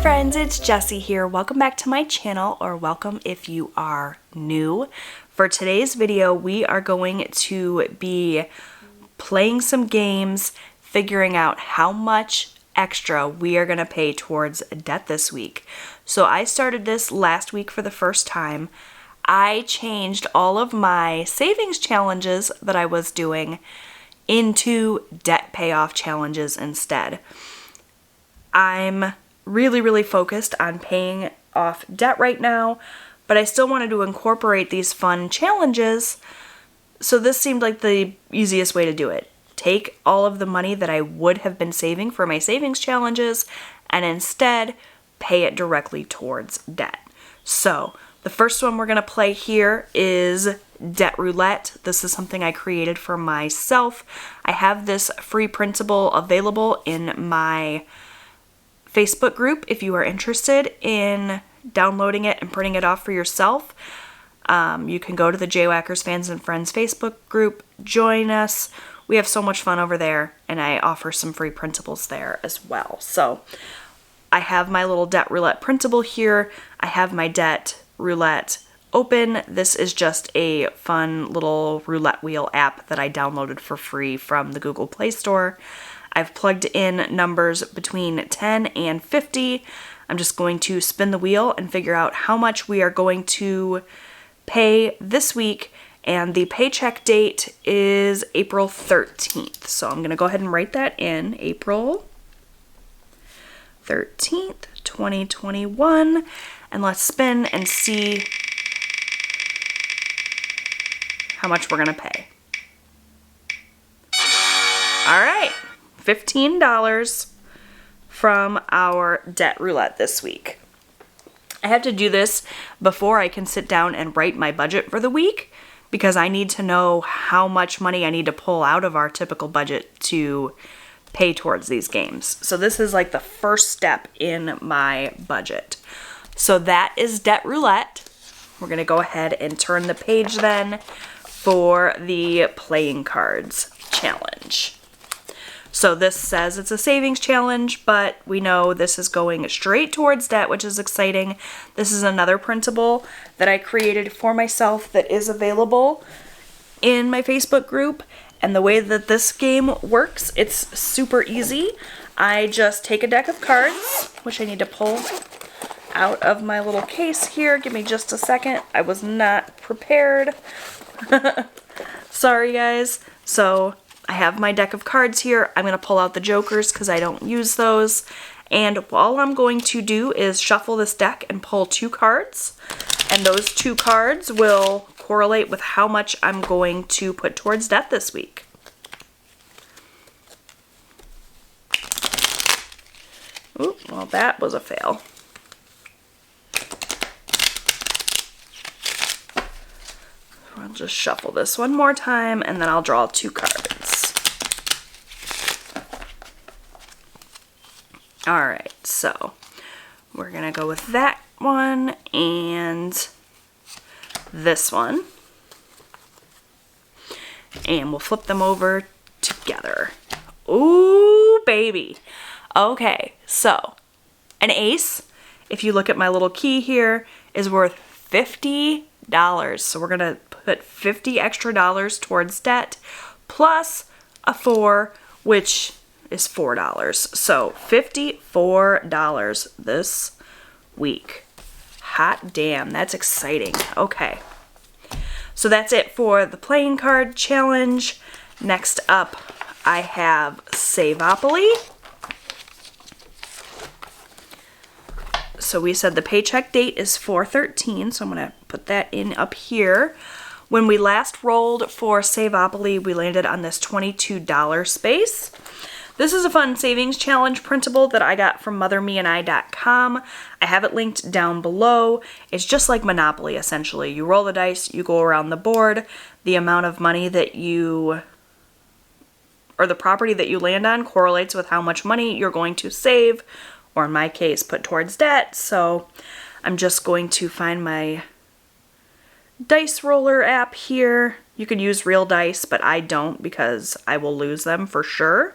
friends, it's Jessie here. Welcome back to my channel, or welcome if you are new. For today's video, we are going to be playing some games, figuring out how much extra we are going to pay towards debt this week. So I started this last week for the first time. I changed all of my savings challenges that I was doing into debt payoff challenges instead. I'm really focused on paying off debt right now, but I still wanted to incorporate these fun challenges, so this seemed like the easiest way to do it. Take all of the money that I would have been saving for my savings challenges and instead pay it directly towards debt. So the first one we're going to play here is Debt Roulette. This is something I created for myself. I have this free printable available in my Facebook group if you are interested in downloading it and printing it off for yourself. You can go to the Jwhackers Fans and Friends Facebook group, join us. We have so much fun over there, and I offer some free printables there as well. So I have my little Debt Roulette printable here. I have my Debt Roulette open. This is just a fun little roulette wheel app that I downloaded for free from the Google Play Store. I've plugged in numbers between 10 and 50. I'm just going to spin the wheel and figure out how much we are going to pay this week, and the paycheck date is April 13th. So I'm going to go ahead and write that in, April 13th, 2021, and let's spin and see how much we're going to pay. All right. $15 from our debt roulette this week. I have to do this before I can sit down and write my budget for the week, because I need to know how much money I need to pull out of our typical budget to pay towards these games. So this is like the first step in my budget. So that is Debt Roulette. We're going to go ahead and turn the page then for the playing cards challenge. So this says it's a savings challenge, but we know this is going straight towards debt, which is exciting. This is another printable that I created for myself that is available in my Facebook group. And the way that this game works, it's super easy. I just take a deck of cards, which I need to pull out of my little case here. Give me just a second. I was not prepared. Sorry, guys. So I have my deck of cards here. I'm going to pull out the jokers because I don't use those. And all I'm going to do is shuffle this deck and pull 2 cards. And those 2 cards will correlate with how much I'm going to put towards debt this week. Ooh, well, that was a fail. I'll just shuffle this one more time, and then I'll draw 2 cards. Alright, so we're going to go with that one and this one. And we'll flip them over together. Ooh, baby. Okay, so an ace, if you look at my little key here, is worth $50. So we're going to put $50 extra towards debt, plus a 4, which is $4. So $54 this week. Hot damn, that's exciting. Okay. So that's it for the playing card challenge. Next up, I have Savopoly. So we said the paycheck date is 4/13, so I'm going to put that in up here. When we last rolled for Savopoly, we landed on this $22 space. This is a fun savings challenge printable that I got from mothermeandI.com. I have it linked down below. It's just like Monopoly, essentially. You roll the dice, you go around the board. The amount of money that you, or the property that you land on, correlates with how much money you're going to save, or in my case, put towards debt. So I'm just going to find my dice roller app here. You could use real dice, but I don't because I will lose them for sure.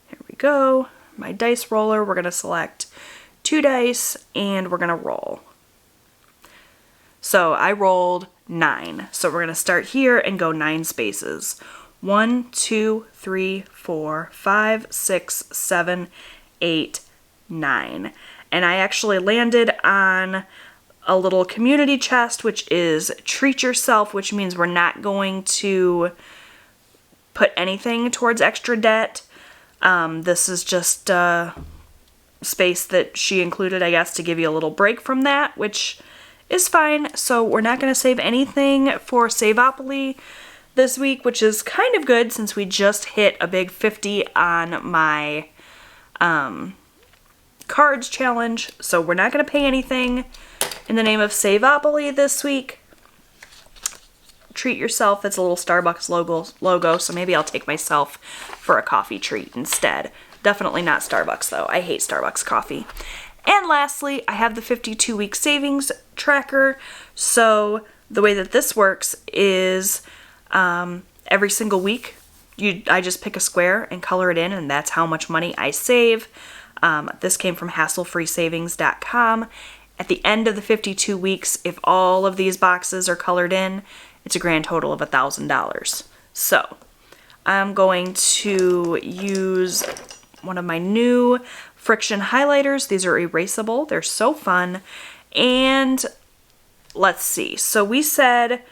Here we go. my dice roller. We're going to select 2 dice and we're going to roll. So I rolled 9. So we're going to start here and go 9 spaces. 1, 2, 3, 4, 5, 6, 7, 8, 9. And I actually landed on a little community chest, which is treat yourself, which means we're not going to put anything towards extra debt. This is just a space that she included, I guess, to give you a little break from that, which is fine. So we're not going to save anything for Savopoly this week, which is kind of good since we just hit a big 50 on my cards challenge. So we're not going to pay anything in the name of Savopoly this week. Treat yourself. It's a little Starbucks logo, so maybe I'll take myself for a coffee treat instead. Definitely not Starbucks though. I hate Starbucks coffee. And lastly, I have the 52-week savings tracker. So the way that this works is every single week I just pick a square and color it in, and that's how much money I save. This came from hasslefreesavings.com. At the end of the 52 weeks, if all of these boxes are colored in, it's a grand total of $1,000. So I'm going to use one of my new friction highlighters. These are erasable. They're so fun. And let's see. So we said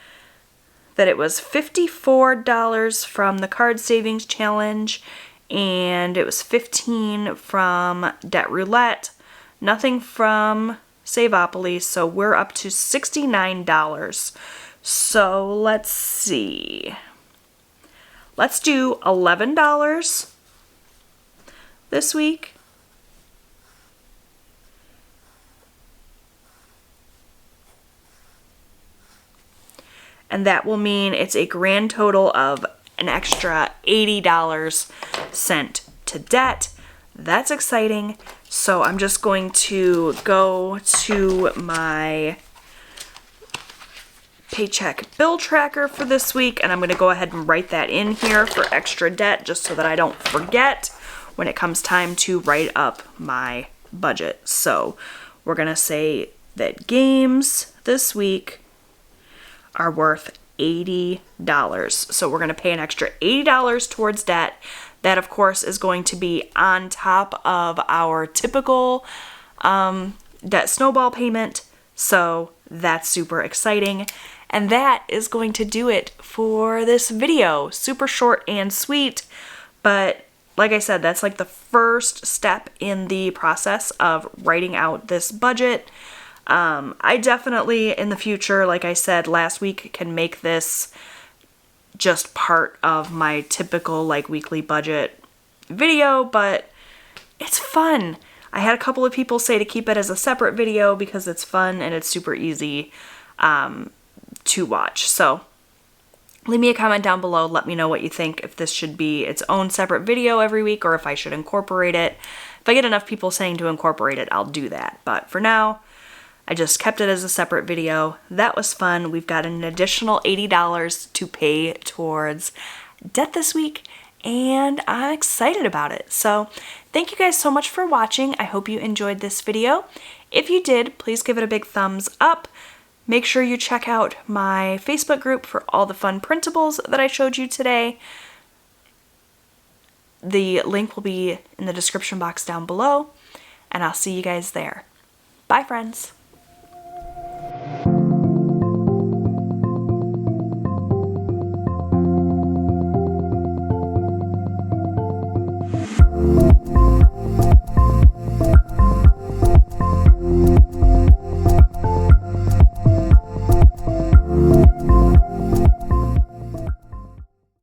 that it was $54 from the card savings challenge, and it was $15 from Debt Roulette, nothing from Savopoly, so we're up to $69. So let's see. Let's do $11 this week. And that will mean it's a grand total of an extra $80 sent to debt. That's exciting. So I'm just going to go to my paycheck bill tracker for this week, and I'm going to go ahead and write that in here for extra debt just so that I don't forget when it comes time to write up my budget. So we're going to say that games this week are worth $80. So we're going to pay an extra $80 towards debt. That, of course, is going to be on top of our typical debt snowball payment. So that's super exciting. And that is going to do it for this video. Super short and sweet, but like I said, that's like the first step in the process of writing out this budget. I definitely, in the future, like I said last week, can make this just part of my typical like weekly budget video, but it's fun. I had a couple of people say to keep it as a separate video because it's fun and it's super easy to watch. So leave me a comment down below. Let me know what you think, if this should be its own separate video every week or if I should incorporate it. If I get enough people saying to incorporate it, I'll do that. But for now, I just kept it as a separate video. That was fun. We've got an additional $80 to pay towards debt this week, and I'm excited about it. So thank you guys so much for watching. I hope you enjoyed this video. If you did, please give it a big thumbs up. Make sure you check out my Facebook group for all the fun printables that I showed you today. The link will be in the description box down below, and I'll see you guys there. Bye, friends.